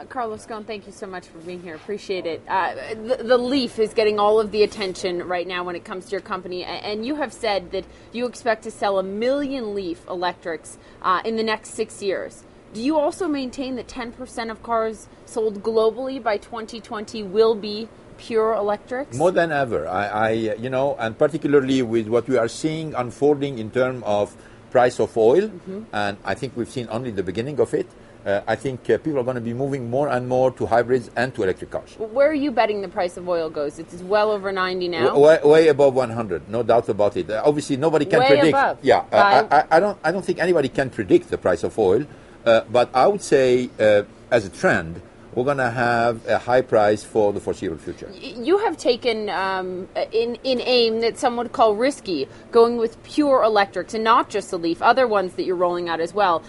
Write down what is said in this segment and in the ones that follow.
Carlos Ghosn, thank you so much for being here. Appreciate it. The Leaf is getting all of the attention right now when it comes to your company, and you have said that you expect to sell 1 million Leaf electrics in the next 6 years. Do you also maintain that 10% of cars sold globally by 2020 will be pure electrics? More than ever. And particularly with what we are seeing unfolding in terms of price of oil, and I think we've seen only the beginning of it. I think people are going to be moving more and more to hybrids and to electric cars. Where are you betting the price of oil goes? It's well over 90 now. Way above 100, no doubt about it. Obviously, nobody can predict. Above. Yeah, I don't think anybody can predict the price of oil, but I would say as a trend, we're going to have a high price for the foreseeable future. You have taken in aim that some would call risky, going with pure electrics and not just the Leaf, other ones that you're rolling out as well.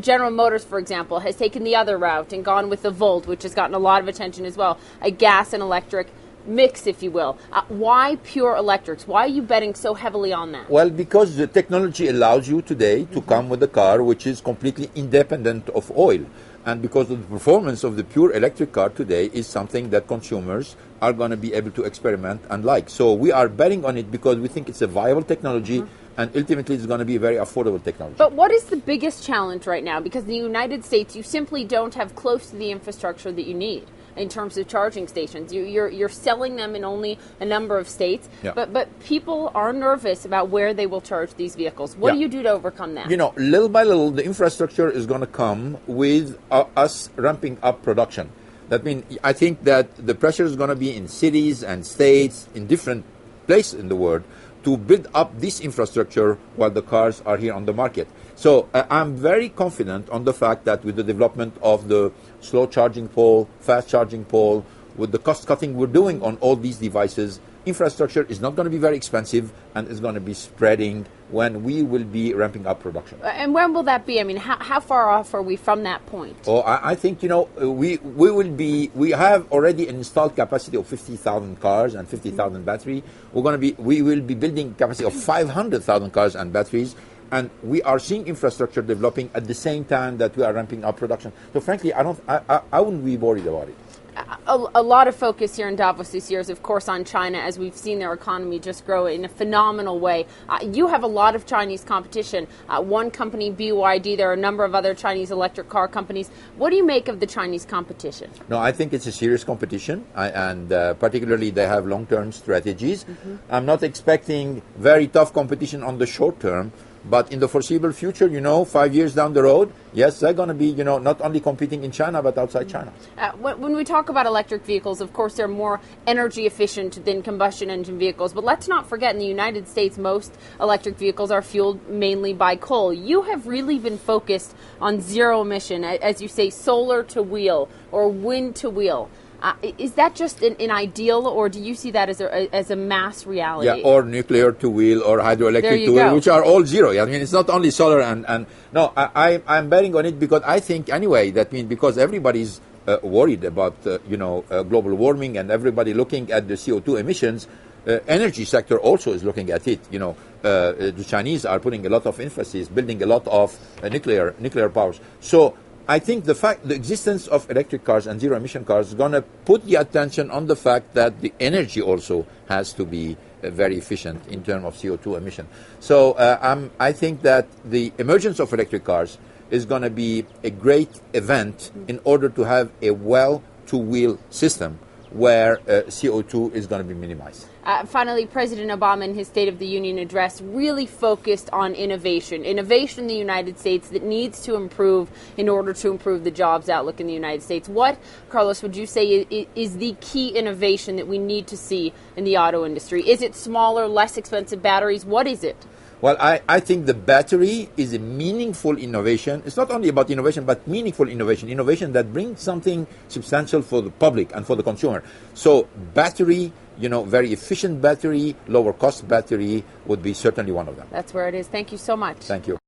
General Motors, for example, has taken the other route and gone with the Volt, which has gotten a lot of attention as well, a gas and electric mix, if you will. Why pure electrics? Why are you betting so heavily on that? Well, because the technology allows you today to come with a car which is completely independent of oil. And because of the performance of the pure electric car today is something that consumers are going to be able to experiment and like. So we are betting on it because we think it's a viable technology and ultimately it's going to be a very affordable technology. But what is the biggest challenge right now? Because in the United States, you simply don't have close to the infrastructure that you need in terms of charging stations. You're selling them in only a number of states, but people are nervous about where they will charge these vehicles. What do you do to overcome that? Little by little, the infrastructure is going to come with us ramping up production. That means I think that the pressure is going to be in cities and states, in different places in the world, to build up this infrastructure while the cars are here on the market. So I'm very confident on the fact that with the development of the slow charging pole, fast charging pole, with the cost cutting we're doing on all these devices, infrastructure is not going to be very expensive and is going to be spreading when we will be ramping up production. And when will that be? I mean, how far off are we from that point? Oh, I think, we have already an installed capacity of 50,000 cars and 50,000 battery. We will be building capacity of 500,000 cars and batteries. And we are seeing infrastructure developing at the same time that we are ramping up production. So frankly, I wouldn't be worried about it. A lot of focus here in Davos this year is, of course, on China, as we've seen their economy just grow in a phenomenal way. You have a lot of Chinese competition. One company, BYD, there are a number of other Chinese electric car companies. What do you make of the Chinese competition? No, I think it's a serious competition, and particularly they have long-term strategies. I'm not expecting very tough competition on the short term. But in the foreseeable future, 5 years down the road, yes, they're going to be, not only competing in China, but outside China. When we talk about electric vehicles, of course, they're more energy efficient than combustion engine vehicles. But let's not forget, in the United States, most electric vehicles are fueled mainly by coal. You have really been focused on zero emission, as you say, solar to wheel or wind to wheel. Is that just an ideal, or do you see that as a mass reality? Yeah, or nuclear to wheel or hydroelectric to wheel, which are all zero. I mean, it's not only solar and no, I'm betting on it because I think anyway, that means because everybody's worried about, global warming and everybody looking at the CO2 emissions, energy sector also is looking at it. The Chinese are putting a lot of emphasis, building a lot of nuclear powers. So I think the existence of electric cars and zero-emission cars is going to put the attention on the fact that the energy also has to be very efficient in terms of CO2 emission. So I think that the emergence of electric cars is going to be a great event in order to have a well-to-wheel system where CO2 is going to be minimized. Finally, President Obama in his State of the Union address really focused on innovation in the United States that needs to improve in order to improve the jobs outlook in the United States. What, Carlos, would you say is the key innovation that we need to see in the auto industry? Is it smaller, less expensive batteries? What is it? Well, I think the battery is a meaningful innovation. It's not only about innovation, but meaningful innovation that brings something substantial for the public and for the consumer. So battery, very efficient battery, lower cost battery would be certainly one of them. That's where it is. Thank you so much. Thank you.